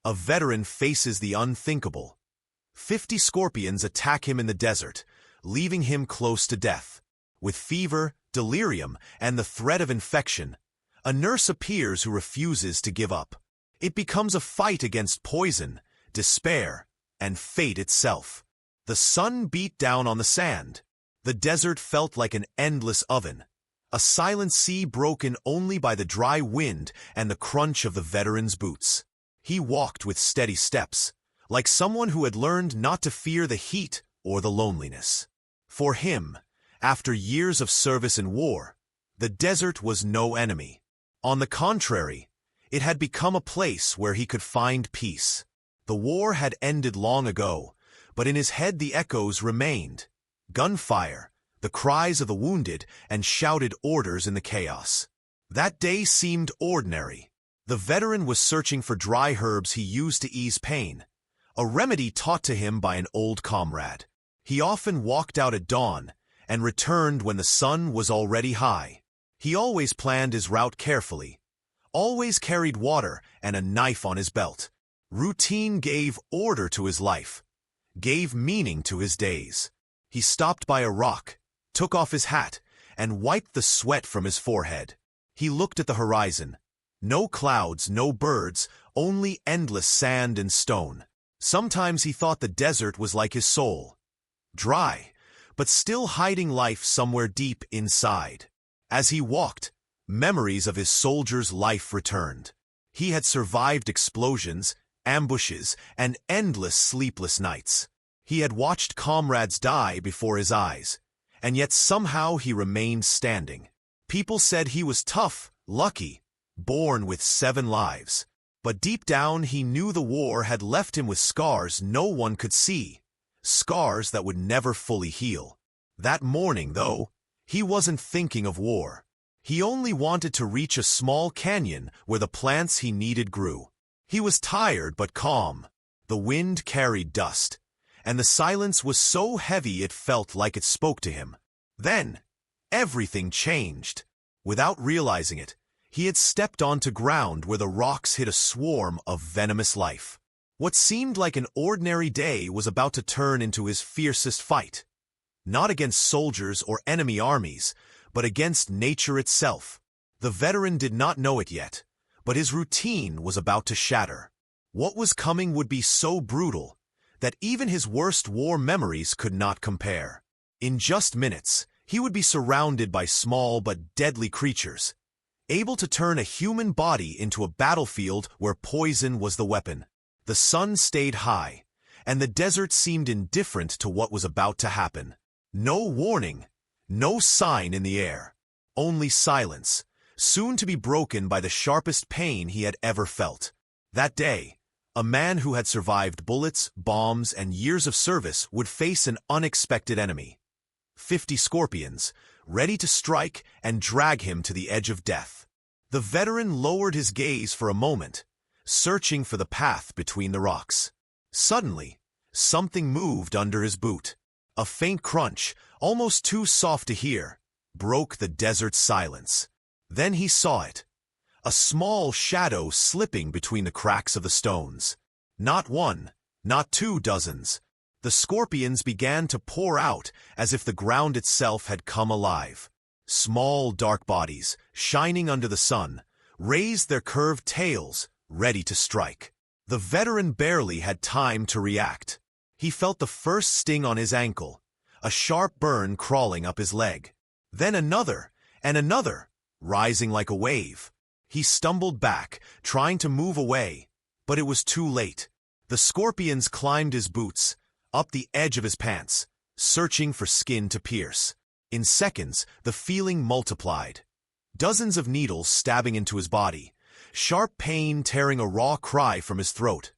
A veteran faces the unthinkable. 50 scorpions attack him in the desert, leaving him close to death. With fever, delirium, and the threat of infection, a nurse appears who refuses to give up. It becomes a fight against poison, despair, and fate itself. The sun beat down on the sand. The desert felt like an endless oven, a silent sea broken only by the dry wind and the crunch of the veteran's boots. He walked with steady steps, like someone who had learned not to fear the heat or the loneliness. For him, after years of service in war, the desert was no enemy. On the contrary, it had become a place where he could find peace. The war had ended long ago, but in his head the echoes remained. Gunfire, the cries of the wounded, and shouted orders in the chaos. That day seemed ordinary. The veteran was searching for dry herbs he used to ease pain, a remedy taught to him by an old comrade. He often walked out at dawn and returned when the sun was already high. He always planned his route carefully, always carried water and a knife on his belt. Routine gave order to his life, gave meaning to his days. He stopped by a rock, took off his hat, and wiped the sweat from his forehead. He looked at the horizon. No clouds, no birds, only endless sand and stone. Sometimes he thought the desert was like his soul, dry, but still hiding life somewhere deep inside. As he walked, memories of his soldier's life returned. He had survived explosions, ambushes, and endless sleepless nights. He had watched comrades die before his eyes, and yet somehow he remained standing. People said he was tough, lucky, born with 7 lives. But deep down he knew the war had left him with scars no one could see, scars that would never fully heal. That morning, though, he wasn't thinking of war. He only wanted to reach a small canyon where the plants he needed grew. He was tired but calm. The wind carried dust, and the silence was so heavy it felt like it spoke to him. Then, everything changed. Without realizing it, he had stepped onto ground where the rocks hid a swarm of venomous life. What seemed like an ordinary day was about to turn into his fiercest fight. Not against soldiers or enemy armies, but against nature itself. The veteran did not know it yet, but his routine was about to shatter. What was coming would be so brutal that even his worst war memories could not compare. In just minutes, he would be surrounded by small but deadly creatures, able to turn a human body into a battlefield where poison was the weapon. The sun stayed high, and the desert seemed indifferent to what was about to happen. No warning, no sign in the air, only silence, soon to be broken by the sharpest pain he had ever felt. That day, a man who had survived bullets, bombs, and years of service would face an unexpected enemy. 50 scorpions, ready to strike and drag him to the edge of death. The veteran lowered his gaze for a moment, searching for the path between the rocks. Suddenly, something moved under his boot. A faint crunch, almost too soft to hear, broke the desert's silence. Then he saw it, a small shadow slipping between the cracks of the stones. Not one, not 2 dozens. The scorpions began to pour out as if the ground itself had come alive. Small, dark bodies, shining under the sun, raised their curved tails, ready to strike. The veteran barely had time to react. He felt the first sting on his ankle, a sharp burn crawling up his leg. Then another, and another, rising like a wave. He stumbled back, trying to move away, but it was too late. The scorpions climbed his boots, up the edge of his pants, searching for skin to pierce. In seconds, the feeling multiplied. Dozens of needles stabbing into his body, sharp pain tearing a raw cry from his throat.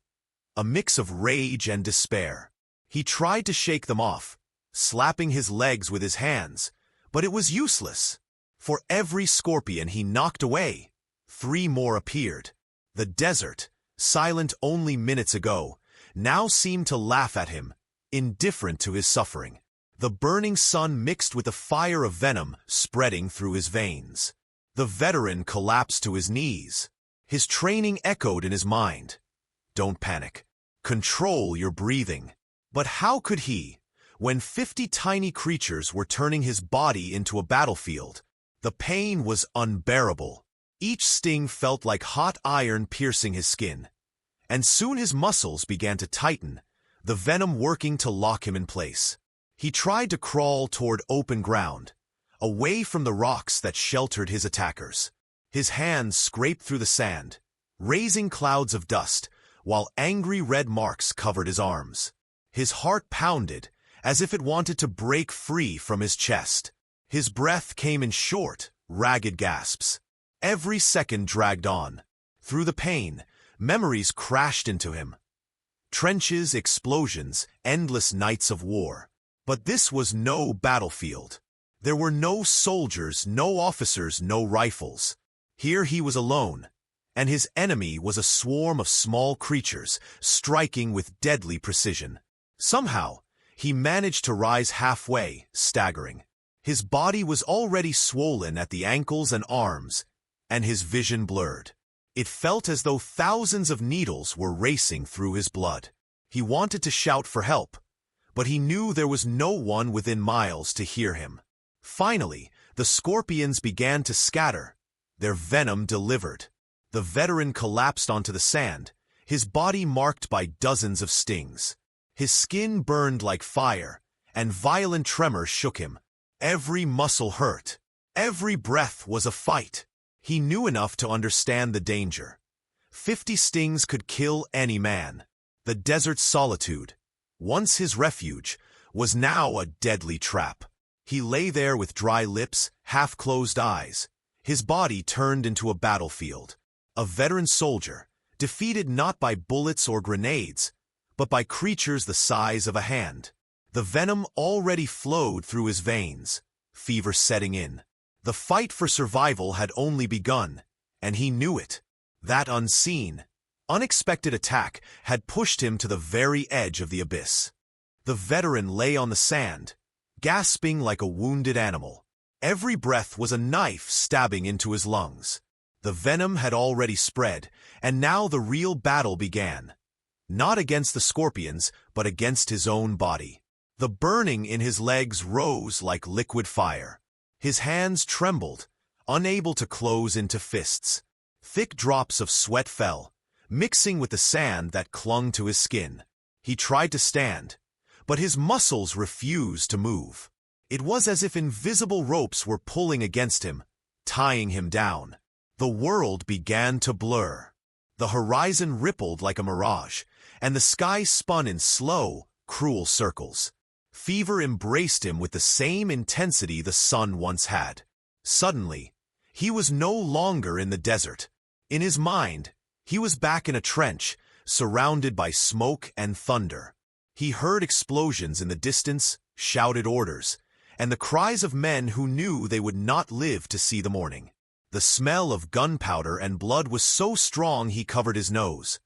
A mix of rage and despair. He tried to shake them off, slapping his legs with his hands, but it was useless. For every scorpion he knocked away, 3 more appeared. The desert, silent only minutes ago, now seemed to laugh at him, indifferent to his suffering. The burning sun mixed with the fire of venom spreading through his veins. The veteran collapsed to his knees. His training echoed in his mind. Don't panic. Control your breathing. But how could he, when 50 tiny creatures were turning his body into a battlefield? The pain was unbearable. Each sting felt like hot iron piercing his skin. And soon his muscles began to tighten, the venom working to lock him in place. He tried to crawl toward open ground, away from the rocks that sheltered his attackers. His hands scraped through the sand, raising clouds of dust, while angry red marks covered his arms. His heart pounded, as if it wanted to break free from his chest. His breath came in short, ragged gasps. Every second dragged on. Through the pain, memories crashed into him. Trenches, explosions, endless nights of war. But this was no battlefield. There were no soldiers, no officers, no rifles. Here he was alone, and his enemy was a swarm of small creatures, striking with deadly precision. Somehow, he managed to rise halfway, staggering. His body was already swollen at the ankles and arms, and his vision blurred. It felt as though thousands of needles were racing through his blood. He wanted to shout for help, but he knew there was no one within miles to hear him. Finally, the scorpions began to scatter, their venom delivered. The veteran collapsed onto the sand, his body marked by dozens of stings. His skin burned like fire, and violent tremors shook him. Every muscle hurt. Every breath was a fight. He knew enough to understand the danger. 50 stings could kill any man. The desert's solitude, once his refuge, was now a deadly trap. He lay there with dry lips, half-closed eyes, his body turned into a battlefield. A veteran soldier, defeated not by bullets or grenades, but by creatures the size of a hand. The venom already flowed through his veins, fever setting in. The fight for survival had only begun, and he knew it. That unseen, unexpected attack had pushed him to the very edge of the abyss. The veteran lay on the sand, gasping like a wounded animal. Every breath was a knife stabbing into his lungs. The venom had already spread, and now the real battle began. Not against the scorpions, but against his own body. The burning in his legs rose like liquid fire. His hands trembled, unable to close into fists. Thick drops of sweat fell, mixing with the sand that clung to his skin. He tried to stand, but his muscles refused to move. It was as if invisible ropes were pulling against him, tying him down. The world began to blur. The horizon rippled like a mirage, and the sky spun in slow, cruel circles. Fever embraced him with the same intensity the sun once had. Suddenly, he was no longer in the desert. In his mind, he was back in a trench, surrounded by smoke and thunder. He heard explosions in the distance, shouted orders, and the cries of men who knew they would not live to see the morning. The smell of gunpowder and blood was so strong he covered his nose,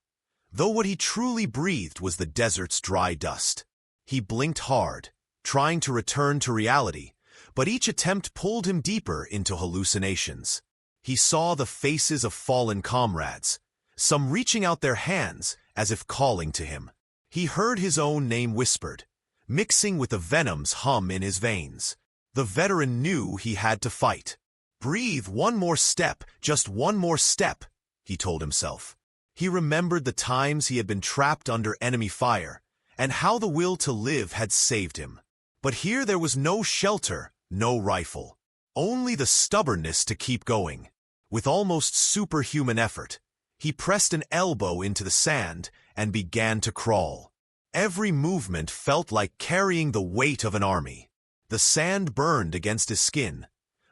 though what he truly breathed was the desert's dry dust. He blinked hard, trying to return to reality, but each attempt pulled him deeper into hallucinations. He saw the faces of fallen comrades, some reaching out their hands as if calling to him. He heard his own name whispered, mixing with the venom's hum in his veins. The veteran knew he had to fight. Breathe one more step, just one more step, he told himself. He remembered the times he had been trapped under enemy fire, and how the will to live had saved him. But here there was no shelter, no rifle, only the stubbornness to keep going. With almost superhuman effort, he pressed an elbow into the sand and began to crawl. Every movement felt like carrying the weight of an army. The sand burned against his skin,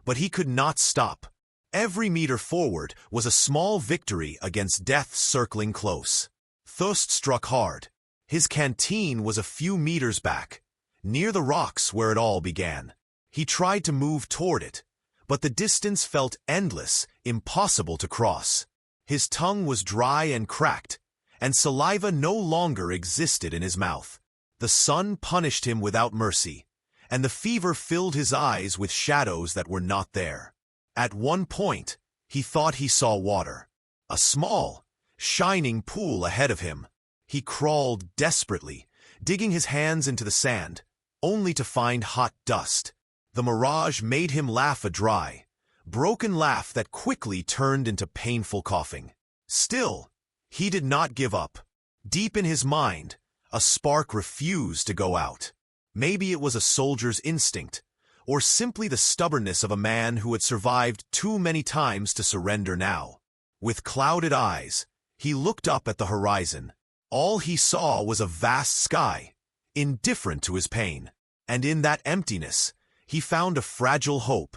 but he could not stop. Every meter forward was a small victory against death circling close. Thirst struck hard. His canteen was a few meters back, near the rocks where it all began. He tried to move toward it, but the distance felt endless, impossible to cross. His tongue was dry and cracked, and saliva no longer existed in his mouth. The sun punished him without mercy, and the fever filled his eyes with shadows that were not there. At one point, he thought he saw water, a small, shining pool ahead of him. He crawled desperately, digging his hands into the sand, only to find hot dust. The mirage made him laugh a dry, broken laugh that quickly turned into painful coughing. Still, he did not give up. Deep in his mind, a spark refused to go out. Maybe it was a soldier's instinct, or simply the stubbornness of a man who had survived too many times to surrender now. With clouded eyes, he looked up at the horizon. All he saw was a vast sky, indifferent to his pain. And in that emptiness, he found a fragile hope.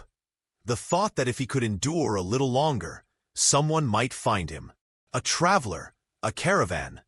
The thought that if he could endure a little longer, someone might find him. A traveler, a caravan,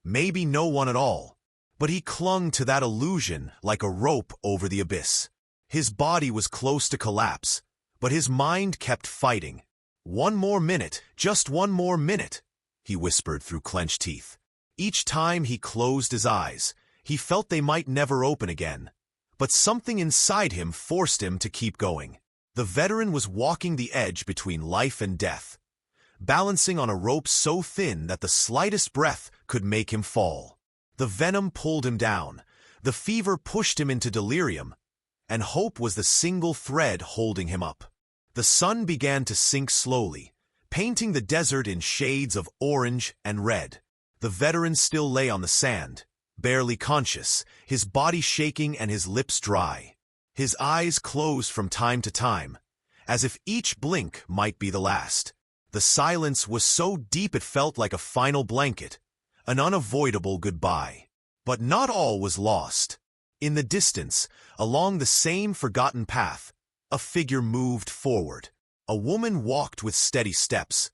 maybe no one at all. But he clung to that illusion like a rope over the abyss. His body was close to collapse, but his mind kept fighting. "One more minute, just one more minute," he whispered through clenched teeth. Each time he closed his eyes, he felt they might never open again. But something inside him forced him to keep going. The veteran was walking the edge between life and death, balancing on a rope so thin that the slightest breath could make him fall. The venom pulled him down, the fever pushed him into delirium, and hope was the single thread holding him up. The sun began to sink slowly, painting the desert in shades of orange and red. The veteran still lay on the sand, barely conscious, his body shaking and his lips dry. His eyes closed from time to time, as if each blink might be the last. The silence was so deep it felt like a final blanket, an unavoidable goodbye. But not all was lost. In the distance, along the same forgotten path, a figure moved forward. A woman walked with steady steps,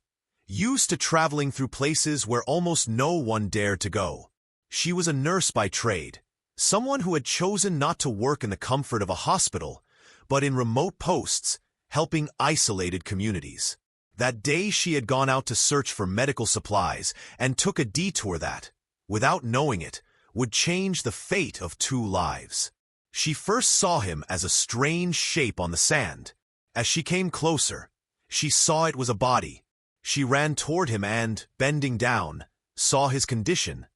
used to traveling through places where almost no one dared to go. She was a nurse by trade, someone who had chosen not to work in the comfort of a hospital, but in remote posts, helping isolated communities. That day she had gone out to search for medical supplies and took a detour that, without knowing it, would change the fate of 2 lives. She first saw him as a strange shape on the sand. As she came closer, she saw it was a body. She ran toward him and, bending down, saw his condition.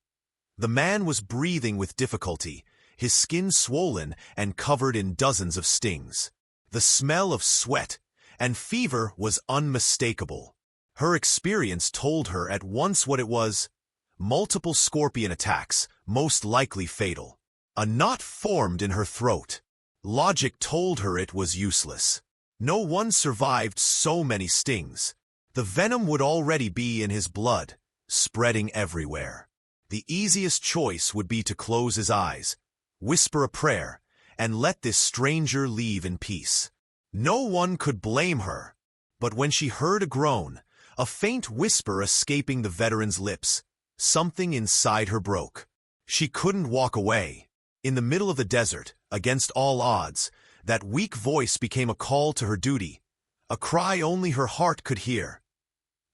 The man was breathing with difficulty, his skin swollen and covered in dozens of stings. The smell of sweat and fever was unmistakable. Her experience told her at once what it was: multiple scorpion attacks, most likely fatal. A knot formed in her throat. Logic told her it was useless. No one survived so many stings. The venom would already be in his blood, spreading everywhere. The easiest choice would be to close his eyes, whisper a prayer, and let this stranger leave in peace. No one could blame her. But when she heard a groan, a faint whisper escaping the veteran's lips, something inside her broke. She couldn't walk away. In the middle of the desert, against all odds, that weak voice became a call to her duty, a cry only her heart could hear.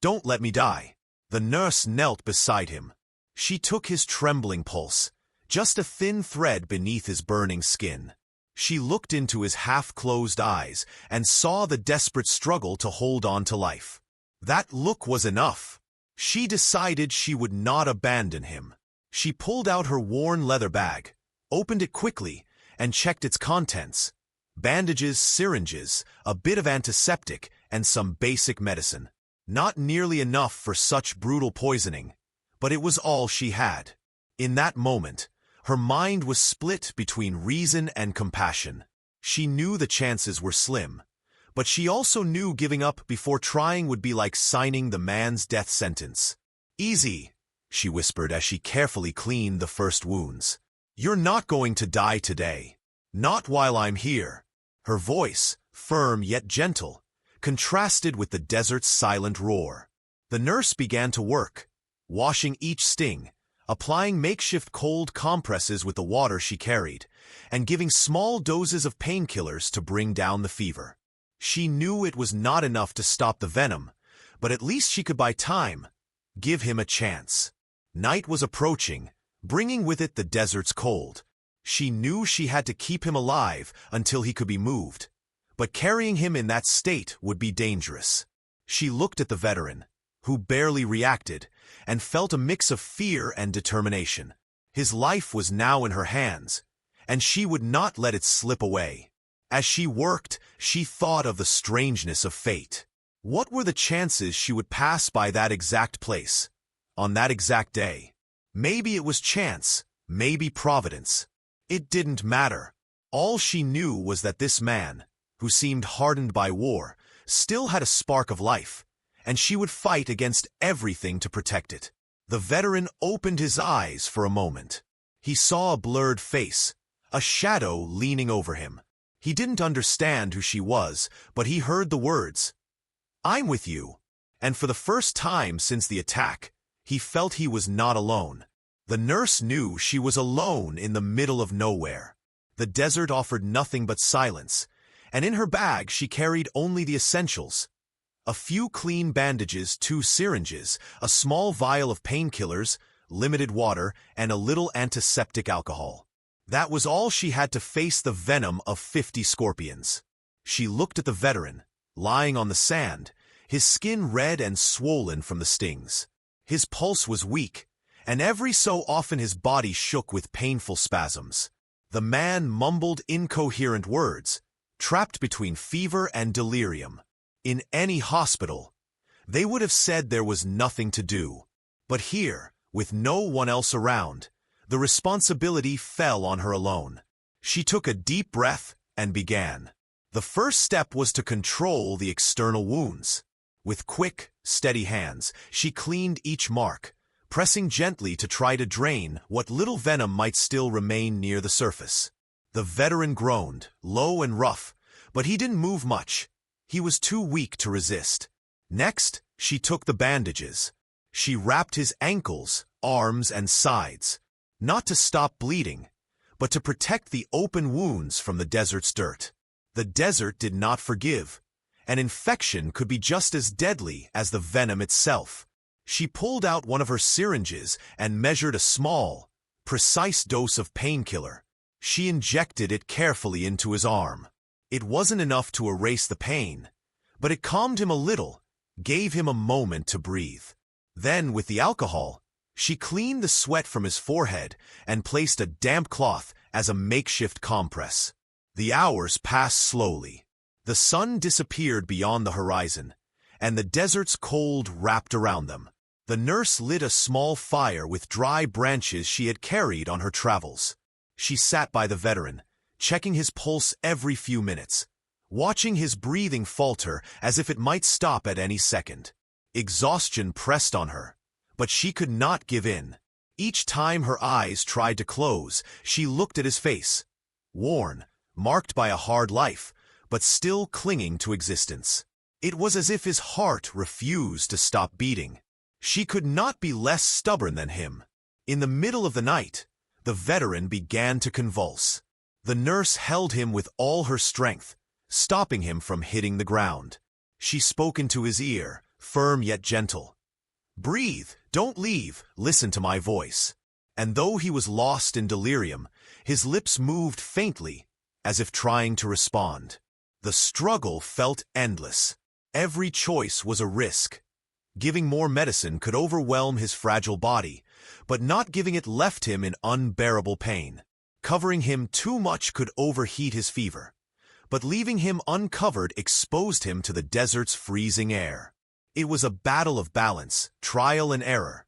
"Don't let me die." The nurse knelt beside him. She took his trembling pulse, just a thin thread beneath his burning skin. She looked into his half-closed eyes and saw the desperate struggle to hold on to life. That look was enough. She decided she would not abandon him. She pulled out her worn leather bag, opened it quickly, and checked its contents. Bandages, syringes, a bit of antiseptic, and some basic medicine. Not nearly enough for such brutal poisoning, but it was all she had. In that moment, her mind was split between reason and compassion. She knew the chances were slim, but she also knew giving up before trying would be like signing the man's death sentence. "Easy," she whispered as she carefully cleaned the first wounds. "You're not going to die today. Not while I'm here." Her voice, firm yet gentle, contrasted with the desert's silent roar. The nurse began to work, washing each sting, applying makeshift cold compresses with the water she carried, and giving small doses of painkillers to bring down the fever. She knew it was not enough to stop the venom, but at least she could buy time, give him a chance. Night was approaching, bringing with it the desert's cold. She knew she had to keep him alive until he could be moved, but carrying him in that state would be dangerous. She looked at the veteran, who barely reacted, and felt a mix of fear and determination. His life was now in her hands, and she would not let it slip away. As she worked, she thought of the strangeness of fate. What were the chances she would pass by that exact place, on that exact day? Maybe it was chance, maybe providence. It didn't matter. All she knew was that this man, who seemed hardened by war, still had a spark of life, and she would fight against everything to protect it. The veteran opened his eyes for a moment. He saw a blurred face, a shadow leaning over him. He didn't understand who she was, but he heard the words, "I'm with you." And for the first time since the attack, he felt he was not alone. The nurse knew she was alone in the middle of nowhere. The desert offered nothing but silence, and in her bag she carried only the essentials. A few clean bandages, 2 syringes, a small vial of painkillers, limited water, and a little antiseptic alcohol. That was all she had to face the venom of 50 scorpions. She looked at the veteran, lying on the sand, his skin red and swollen from the stings. His pulse was weak, and every so often his body shook with painful spasms. The man mumbled incoherent words, trapped between fever and delirium. In any hospital, they would have said there was nothing to do. But here, with no one else around, the responsibility fell on her alone. She took a deep breath and began. The first step was to control the external wounds. With quick, steady hands, she cleaned each mark, pressing gently to try to drain what little venom might still remain near the surface. The veteran groaned, low and rough, but he didn't move much. He was too weak to resist. Next, she took the bandages. She wrapped his ankles, arms, and sides, not to stop bleeding, but to protect the open wounds from the desert's dirt. The desert did not forgive. An infection could be just as deadly as the venom itself. She pulled out one of her syringes and measured a small, precise dose of painkiller. She injected it carefully into his arm. It wasn't enough to erase the pain, but it calmed him a little, gave him a moment to breathe. Then, with the alcohol, she cleaned the sweat from his forehead and placed a damp cloth as a makeshift compress. The hours passed slowly. The sun disappeared beyond the horizon, and the desert's cold wrapped around them. The nurse lit a small fire with dry branches she had carried on her travels. She sat by the veteran, checking his pulse every few minutes, watching his breathing falter as if it might stop at any second. Exhaustion pressed on her, but she could not give in. Each time her eyes tried to close, she looked at his face, worn, marked by a hard life, but still clinging to existence. It was as if his heart refused to stop beating. She could not be less stubborn than him. In the middle of the night, the veteran began to convulse. The nurse held him with all her strength, stopping him from hitting the ground. She spoke into his ear, firm yet gentle. "Breathe, don't leave, listen to my voice." And though he was lost in delirium, his lips moved faintly, as if trying to respond. The struggle felt endless. Every choice was a risk. Giving more medicine could overwhelm his fragile body, but not giving it left him in unbearable pain. Covering him too much could overheat his fever, but leaving him uncovered exposed him to the desert's freezing air. It was a battle of balance, trial and error,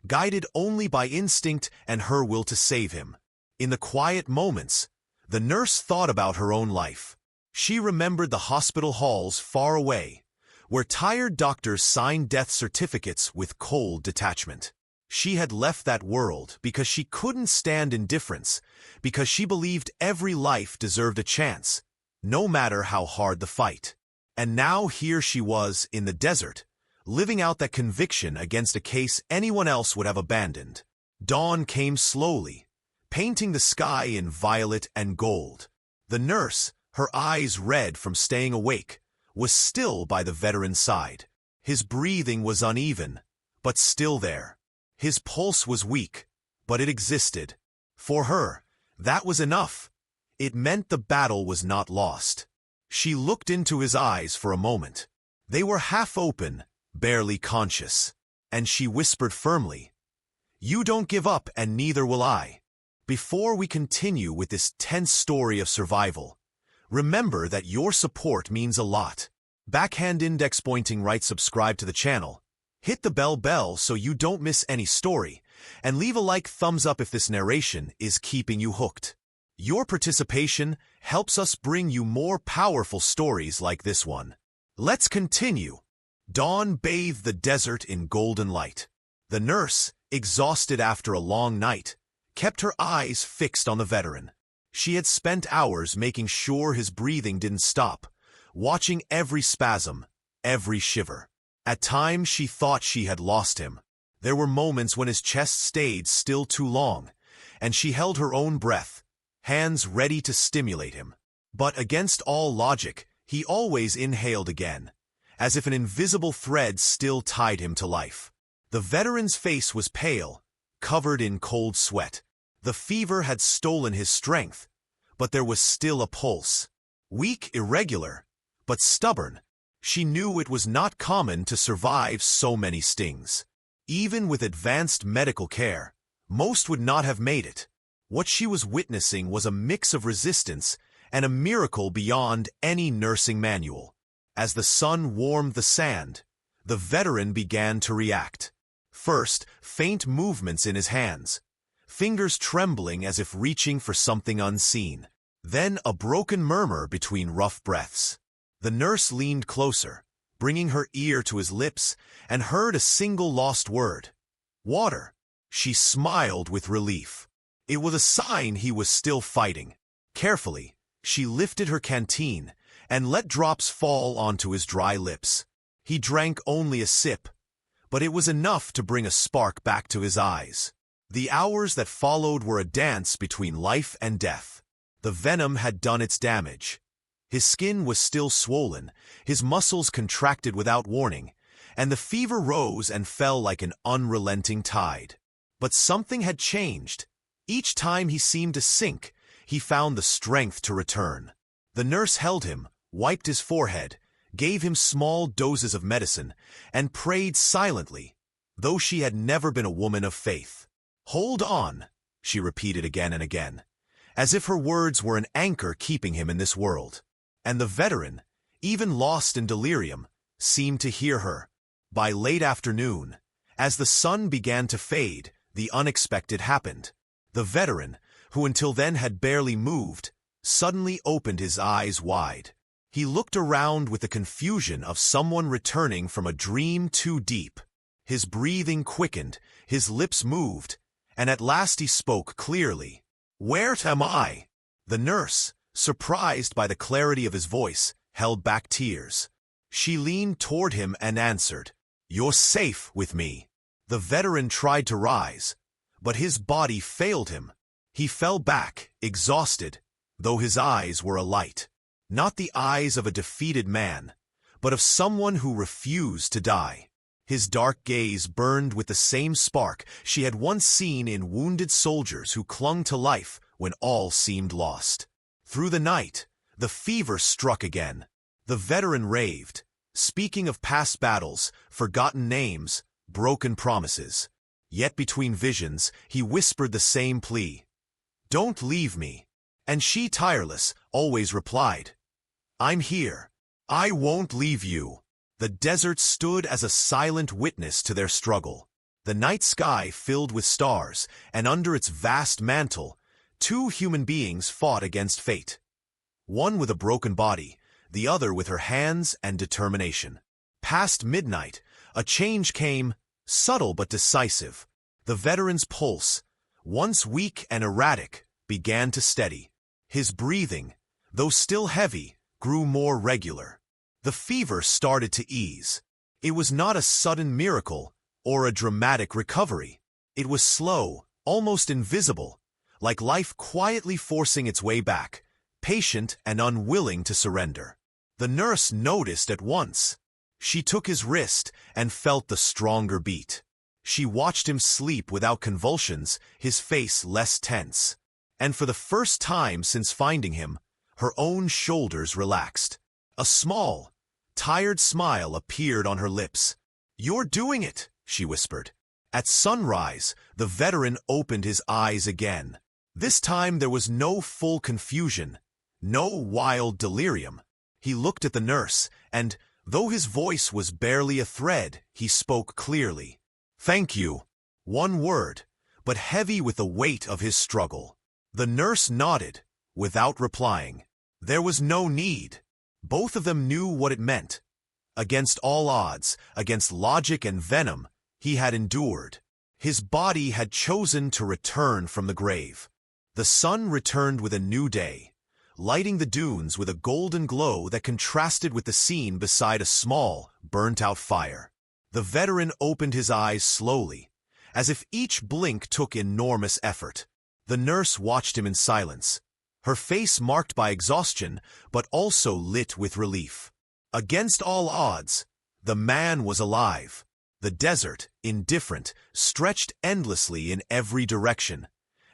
guided only by instinct and her will to save him. In the quiet moments, the nurse thought about her own life. She remembered the hospital halls far away, where tired doctors signed death certificates with cold detachment. She had left that world because she couldn't stand indifference, because she believed every life deserved a chance, no matter how hard the fight. And now here she was in the desert, living out that conviction against a case anyone else would have abandoned. Dawn came slowly, painting the sky in violet and gold. The nurse, her eyes red from staying awake, was still by the veteran's side. His breathing was uneven, but still there. His pulse was weak, but it existed. For her, that was enough. It meant the battle was not lost. She looked into his eyes for a moment. They were half open, barely conscious. and she whispered firmly, "You don't give up, and neither will I." Before we continue with this tense story of survival, remember that your support means a lot. Backhand index pointing right, subscribe to the channel, hit the bell so you don't miss any story, and leave a like, thumbs up if this narration is keeping you hooked. Your participation helps us bring you more powerful stories like this one. Let's continue. Dawn bathed the desert in golden light. The nurse, exhausted after a long night, kept her eyes fixed on the veteran. She had spent hours making sure his breathing didn't stop, watching every spasm, every shiver. At times she thought she had lost him. There were moments when his chest stayed still too long, and she held her own breath, hands ready to stimulate him. But against all logic, he always inhaled again, as if an invisible thread still tied him to life. The veteran's face was pale, covered in cold sweat. The fever had stolen his strength, but there was still a pulse. Weak, irregular, but stubborn. She knew it was not common to survive so many stings. Even with advanced medical care, most would not have made it. What she was witnessing was a mix of resistance and a miracle beyond any nursing manual. As the sun warmed the sand, the veteran began to react. First, faint movements in his hands, fingers trembling as if reaching for something unseen. Then a broken murmur between rough breaths. The nurse leaned closer, bringing her ear to his lips, and heard a single lost word. "Water." She smiled with relief. It was a sign he was still fighting. Carefully, she lifted her canteen and let drops fall onto his dry lips. He drank only a sip, but it was enough to bring a spark back to his eyes. The hours that followed were a dance between life and death. The venom had done its damage. His skin was still swollen, his muscles contracted without warning, and the fever rose and fell like an unrelenting tide. But something had changed. Each time he seemed to sink, he found the strength to return. The nurse held him, wiped his forehead, gave him small doses of medicine, and prayed silently, though she had never been a woman of faith. "Hold on," she repeated again and again, as if her words were an anchor keeping him in this world. And the veteran, even lost in delirium, seemed to hear her. By late afternoon, as the sun began to fade, the unexpected happened. The veteran, who until then had barely moved, suddenly opened his eyes wide. He looked around with the confusion of someone returning from a dream too deep. His breathing quickened, his lips moved, and at last he spoke clearly. "Where am I?" The nurse, surprised by the clarity of his voice, held back tears. She leaned toward him and answered, "You're safe with me." The veteran tried to rise, but his body failed him. He fell back, exhausted, though his eyes were alight. Not the eyes of a defeated man, but of someone who refused to die. His dark gaze burned with the same spark she had once seen in wounded soldiers who clung to life when all seemed lost. Through the night, the fever struck again. The veteran raved, speaking of past battles, forgotten names, broken promises. Yet between visions, he whispered the same plea. "Don't leave me." And she, tireless, always replied, "I'm here. I won't leave you." The desert stood as a silent witness to their struggle. The night sky filled with stars, and under its vast mantle, two human beings fought against fate. One with a broken body, the other with her hands and determination. Past midnight, a change came, subtle but decisive. The veteran's pulse, once weak and erratic, began to steady. His breathing, though still heavy, grew more regular. The fever started to ease. It was not a sudden miracle or a dramatic recovery. It was slow, almost invisible, like life quietly forcing its way back, patient and unwilling to surrender. The nurse noticed at once. She took his wrist and felt the stronger beat. She watched him sleep without convulsions, his face less tense. And for the first time since finding him, her own shoulders relaxed. A small, tired smile appeared on her lips. "You're doing it," she whispered. At sunrise, the veteran opened his eyes again. This time there was no full confusion, no wild delirium. He looked at the nurse, and, though his voice was barely a thread, he spoke clearly. "Thank you." One word, but heavy with the weight of his struggle. The nurse nodded, without replying. There was no need. Both of them knew what it meant. Against all odds, against logic and venom, he had endured. His body had chosen to return from the grave. The sun returned with a new day, lighting the dunes with a golden glow that contrasted with the scene beside a small, burnt-out fire. The veteran opened his eyes slowly, as if each blink took enormous effort. The nurse watched him in silence, her face marked by exhaustion, but also lit with relief. Against all odds, the man was alive. The desert, indifferent, stretched endlessly in every direction,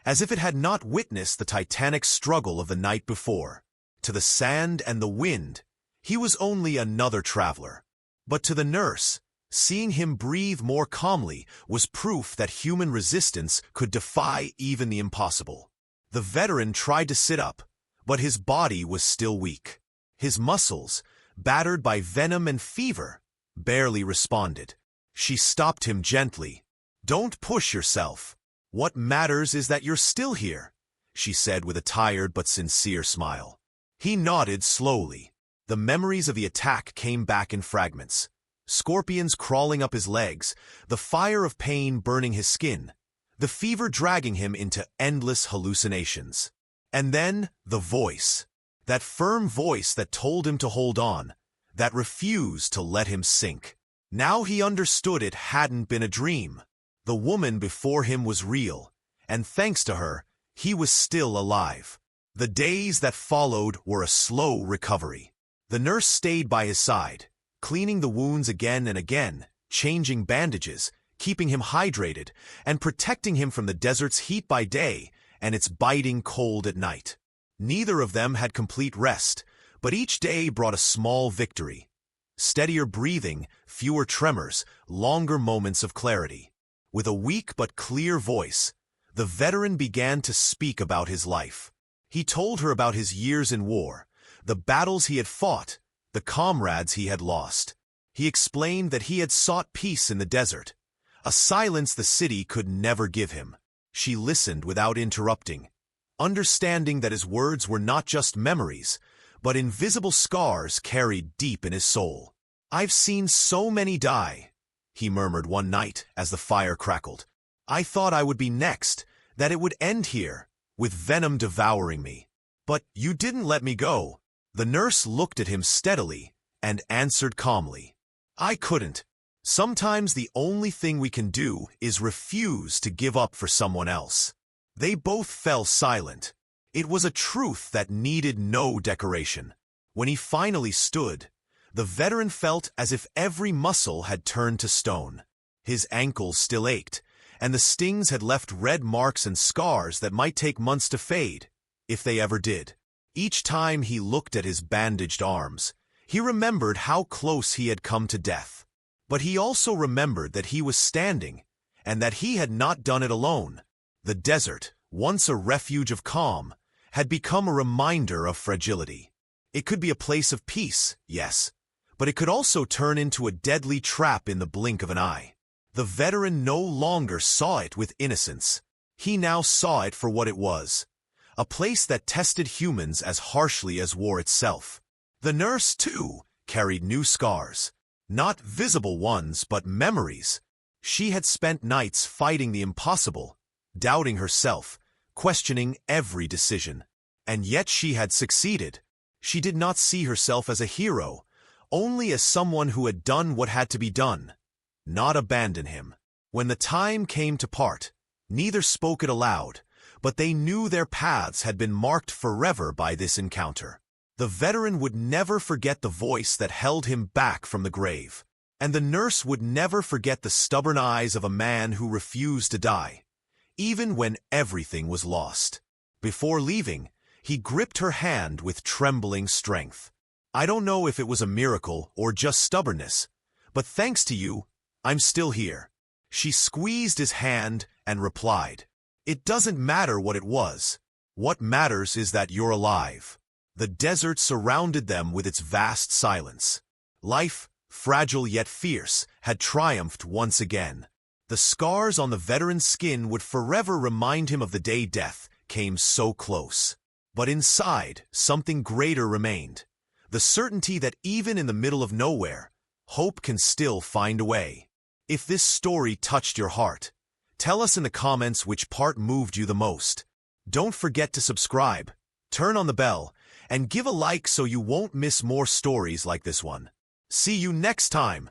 as if it had not witnessed the titanic struggle of the night before. To the sand and the wind, he was only another traveler. But to the nurse, seeing him breathe more calmly was proof that human resistance could defy even the impossible. The veteran tried to sit up, but his body was still weak. His muscles, battered by venom and fever, barely responded. She stopped him gently. "Don't push yourself. What matters is that you're still here," she said with a tired but sincere smile. He nodded slowly. The memories of the attack came back in fragments. Scorpions crawling up his legs, the fire of pain burning his skin, the fever dragging him into endless hallucinations. And then the voice. That firm voice that told him to hold on, that refused to let him sink. Now he understood it hadn't been a dream. The woman before him was real, and thanks to her, he was still alive. The days that followed were a slow recovery. The nurse stayed by his side, cleaning the wounds again and again, changing bandages, keeping him hydrated, and protecting him from the desert's heat by day and its biting cold at night. Neither of them had complete rest, but each day brought a small victory. Steadier breathing, fewer tremors, longer moments of clarity. With a weak but clear voice, the veteran began to speak about his life. He told her about his years in war, the battles he had fought, the comrades he had lost. He explained that he had sought peace in the desert, a silence the city could never give him. She listened without interrupting, understanding that his words were not just memories, but invisible scars carried deep in his soul. "I've seen so many die," he murmured one night as the fire crackled. "I thought I would be next, that it would end here, with venom devouring me. But you didn't let me go." The nurse looked at him steadily and answered calmly. "I couldn't. Sometimes the only thing we can do is refuse to give up for someone else." They both fell silent. It was a truth that needed no decoration. When he finally stood, the veteran felt as if every muscle had turned to stone. His ankles still ached, and the stings had left red marks and scars that might take months to fade, if they ever did. Each time he looked at his bandaged arms, he remembered how close he had come to death. But he also remembered that he was standing, and that he had not done it alone. The desert, once a refuge of calm, had become a reminder of fragility. It could be a place of peace, yes, but it could also turn into a deadly trap in the blink of an eye. The veteran no longer saw it with innocence. He now saw it for what it was, a place that tested humans as harshly as war itself. The nurse, too, carried new scars. Not visible ones, but memories. She had spent nights fighting the impossible, doubting herself, questioning every decision. And yet she had succeeded. She did not see herself as a hero, only as someone who had done what had to be done, not abandon him. When the time came to part, neither spoke it aloud, but they knew their paths had been marked forever by this encounter. The veteran would never forget the voice that held him back from the grave, and the nurse would never forget the stubborn eyes of a man who refused to die, even when everything was lost. Before leaving, he gripped her hand with trembling strength. "I don't know if it was a miracle or just stubbornness, but thanks to you, I'm still here." She squeezed his hand and replied, "It doesn't matter what it was. What matters is that you're alive." The desert surrounded them with its vast silence. Life, fragile yet fierce, had triumphed once again. The scars on the veteran's skin would forever remind him of the day death came so close. But inside, something greater remained. The certainty that even in the middle of nowhere, hope can still find a way. If this story touched your heart, tell us in the comments which part moved you the most. Don't forget to subscribe, turn on the bell, and give a like so you won't miss more stories like this one. See you next time!